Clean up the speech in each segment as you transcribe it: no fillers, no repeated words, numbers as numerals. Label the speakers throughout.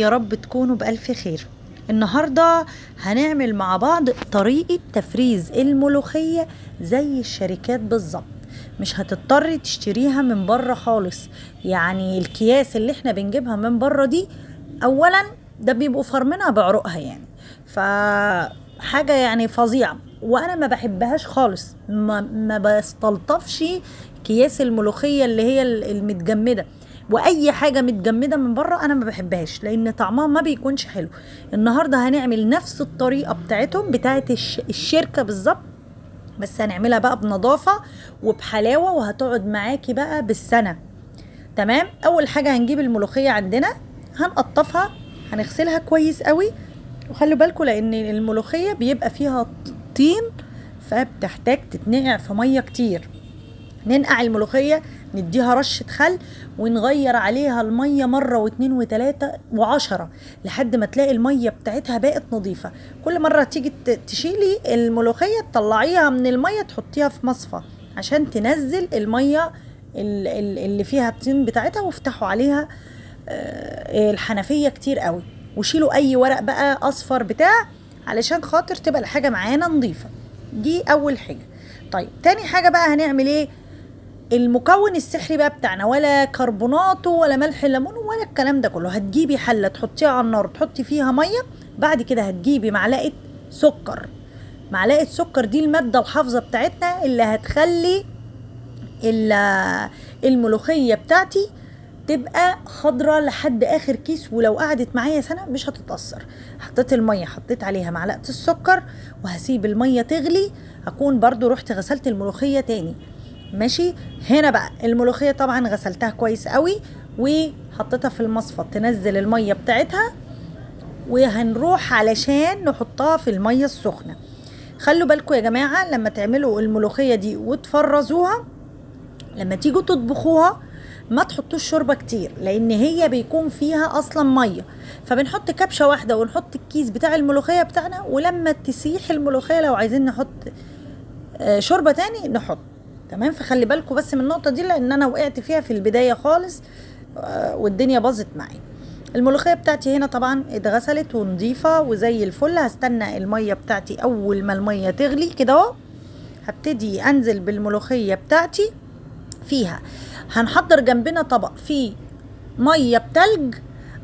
Speaker 1: يا رب تكونوا بألف خير. النهاردة هنعمل مع بعض طريقة تفريز الملوخية زي الشركات بالظبط. مش هتضطري تشتريها من بره خالص. يعني الكياس اللي احنا بنجيبها من بره دي اولا ده بيبقوا فرمينها بعروقها يعني، فحاجة يعني فظيعة وانا ما بحبهاش خالص. ما بستلطفش اكياس الملوخيه اللي هي المتجمده، واي حاجه متجمده من بره انا ما بحبهاش لان طعمها ما بيكونش حلو. النهارده هنعمل نفس الطريقه بتاعتهم بتاعت الشركه بالظبط، بس هنعملها بقى بنظافه وبحلاوه وهتقعد معاكي بقى بالسنه. تمام. اول حاجه هنجيب الملوخيه عندنا، هنقطفها، هنغسلها كويس قوي. وخلوا بالكم لان الملوخيه بيبقى فيها طين، فبتحتاج تتنقع في ميه كتير. ننقع الملوخية، نديها رشة خل ونغير عليها المية مرة واتنين وتلاتة وعشرة لحد ما تلاقي المية بتاعتها بقت نظيفة. كل مرة تيجي تشيلي الملوخية تطلعيها من المية تحطيها في مصفى عشان تنزل المية اللي فيها الطين بتاعتها، وافتحوا عليها الحنفية كتير قوي، وشيلوا اي ورق بقى اصفر بتاع علشان خاطر تبقى الحاجة معانا نظيفة. دي اول حاجة. طيب تاني حاجة بقى هنعمل ايه؟ المكون السحري بقى بتاعنا، ولا كربوناتو ولا ملح الليمون ولا الكلام ده كله. هتجيبي حله تحطيها على النار تحطي فيها ميه، بعد كده هتجيبي معلقه سكر. معلقه سكر دي الماده الحافظه بتاعتنا اللي هتخلي الملوخيه بتاعتي تبقى خضرة لحد اخر كيس، ولو قعدت معايا سنه مش هتتاثر. حطيت الميه، حطيت عليها معلقه السكر، وهسيب الميه تغلي. هكون برضو رحت غسلت الملوخيه تاني. ماشي. هنا بقى الملوخية طبعا غسلتها كويس قوي وحطيتها في المصفى تنزل المية بتاعتها، وهنروح علشان نحطها في المية السخنة. خلوا بالكم يا جماعة لما تعملوا الملوخية دي وتفرزوها، لما تيجوا تطبخوها ما تحطوش شوربة كتير لان هي بيكون فيها اصلا مية، فبنحط كبشة واحدة ونحط الكيس بتاع الملوخية بتاعنا، ولما تسيح الملوخية لو عايزين نحط شوربة تاني نحط. تمام. فخلي بالكم بس من النقطة دي لان انا وقعت فيها في البداية خالص والدنيا باظت معايا. الملوخية بتاعتي هنا طبعا اتغسلت ونضيفة وزي الفل. هستنى المية بتاعتي اول ما المية تغلي كده اهو، هبتدي انزل بالملوخية بتاعتي فيها. هنحضر جنبنا طبق فيه مية بتلج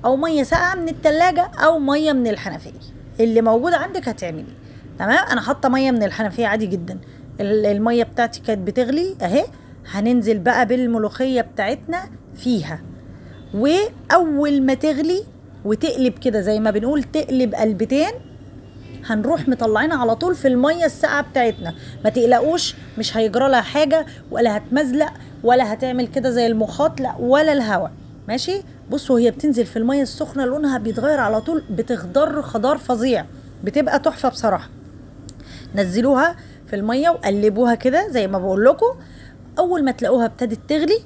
Speaker 1: او مية ساقعة من التلاجة او مية من الحنفية اللي موجودة عندك هتعملي. تمام. انا حاطة مية من الحنفية عادي جدا. المية بتاعتي كانت بتغلي اهي. هننزل بقى بالملوخية بتاعتنا فيها، واول ما تغلي وتقلب كده زي ما بنقول تقلب قلبتين، هنروح مطلعينها على طول في المية الساقعة بتاعتنا. ما تقلقوش، مش هيجرى لها حاجة ولا هتمزلق ولا هتعمل كده زي المخاط، لا ولا الهوا. ماشي. بصوا هي بتنزل في المية السخنة لونها بيتغير على طول، بتخضر خضار فظيع، بتبقى تحفة بصراحة. نزلوها في المية وقلبوها كده زي ما بقول لكم. اول ما تلاقوها ابتدت تغلي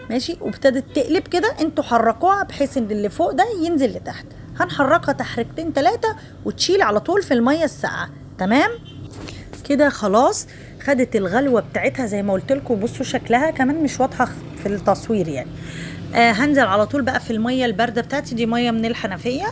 Speaker 1: ماشي وابتدت تقلب كده، انتوا حركوها بحيث ان اللي فوق ده ينزل لتحت. هنحركها تحركتين 3 وتشيل على طول في المية الساقعة. تمام كده خلاص. خدت الغلوة بتاعتها زي ما قلت لكم. بصوا شكلها كمان مش واضحة في التصوير يعني. هنزل على طول بقى في المية الباردة بتاعتي، دي مية من الحنفية.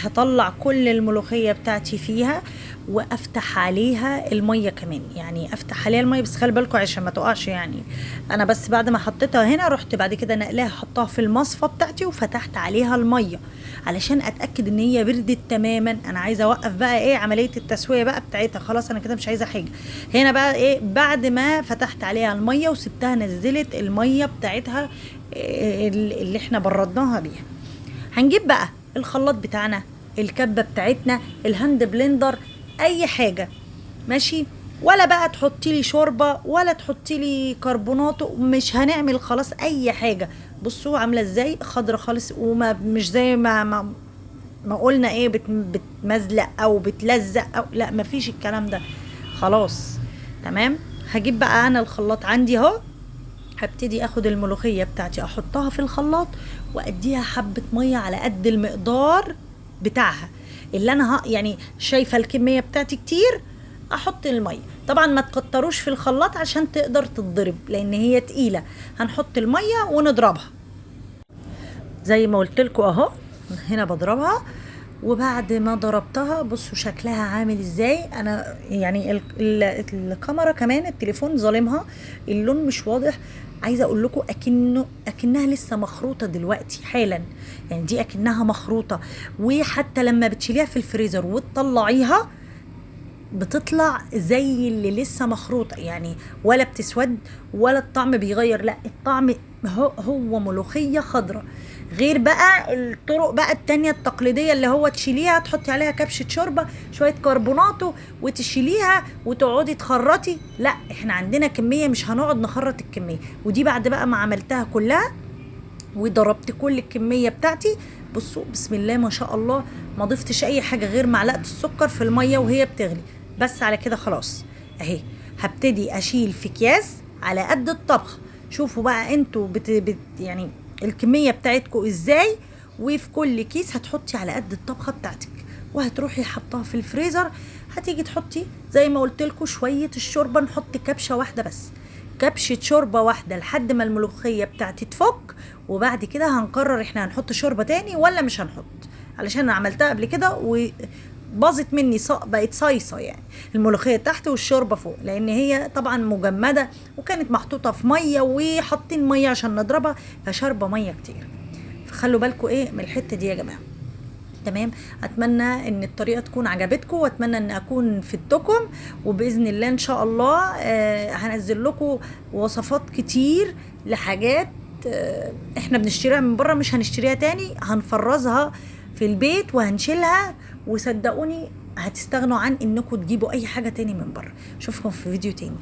Speaker 1: هطلع كل الملوخية بتاعتي فيها وافتح عليها المية كمان، يعني افتح عليها المية بس خلي بالكم عشان ما تقعش يعني. انا بس بعد ما حطيتها هنا رحت بعد كده نقلاها حطها في المصفى بتاعتي وفتحت عليها المية علشان اتاكد ان هي بردت تماما. انا عايزه اوقف بقى ايه عمليه التسويه بقى بتاعتها، خلاص انا كده مش عايزه حاجه. هنا بقى ايه بعد ما فتحت عليها الميه وسبتها نزلت الميه بتاعتها اللي احنا بردناها بيها، هنجيب بقى الخلاط بتاعنا، الكبه بتاعتنا، الهاند بلندر، اي حاجه. ماشي. ولا بقى تحطي لي شوربه ولا تحطي لي كربوناتو، مش هنعمل خلاص اي حاجه. بصوا عامله ازاي خضره خالص، وما مش زي ما قلنا ايه بتمزلق او بتلزق او لا، مفيش الكلام ده خلاص. تمام. هجيب بقى انا الخلاط عندي اهو، هبتدي اخد الملوخيه بتاعتي احطها في الخلاط واديها حبه ميه على قد المقدار بتاعها اللي انا يعني شايفه الكميه بتاعتي كتير احط الميه. طبعا ما تكتروش في الخلاط عشان تقدر تتضرب لان هي تقيله. هنحط الميه ونضربها زي ما قلت لكم اهو. هنا بضربها، وبعد ما ضربتها بصوا شكلها عامل ازاي. انا يعني الكاميرا كمان التليفون ظالمها، اللون مش واضح. عايزه اقول لكم اكنها لسه مخروطه دلوقتي حالا، يعني دي اكنها مخروطه. وحتى لما بتشيليها في الفريزر وتطلعيها بتطلع زي اللي لسه مخروطه، يعني ولا بتسود ولا الطعم بيغير، لا الطعم هو ملوخيه خضراء. غير بقى الطرق بقى التانية التقليدية اللي هو تشيليها تحطي عليها كبشة شوربة شوية كربوناتو وتشيليها وتقعدي تخرطي. لا احنا عندنا كمية مش هنقعد نخرط الكمية. ودي بعد بقى ما عملتها كلها وضربت كل الكمية بتاعتي، بصوا بسم الله ما شاء الله، ما ضفتش اي حاجة غير معلقة السكر في المية وهي بتغلي بس. على كده خلاص اهي هبتدي اشيل في اكياس على قد الطبخ. شوفوا بقى انتوا يعني الكمية بتاعتكم ازاي، وفي كل كيس هتحطي على قد الطبخة بتاعتك وهتروحي حطها في الفريزر. هتيجي تحطي زي ما قلت لكم شوية الشوربة، نحط كبشة واحدة بس، كبشة شوربة واحدة لحد ما الملوخية بتاعتي تفك. وبعد كده هنقرر احنا هنحط شوربة تاني ولا مش هنحط، علشان انا عملتها قبل كده وباظت مني بقت صيصة، يعني الملوخية تحت والشوربة فوق، لان هي طبعا مجمدة وكانت محطوطة في مية وحاطين مية عشان نضربها فشاربة مية كتير. فخلوا بالكم ايه من الحتة دي يا جماعة. تمام، اتمنى ان الطريقه تكون عجبتكم، واتمنى ان اكون فدتكم، وباذن الله ان شاء الله هنزل لكم وصفات كتير لحاجات احنا بنشتريها من بره مش هنشتريها تاني، هنفرزها في البيت وهنشيلها، وصدقوني هتستغنوا عن انكم تجيبوا اي حاجه تاني من بره. اشوفكم في فيديو تاني.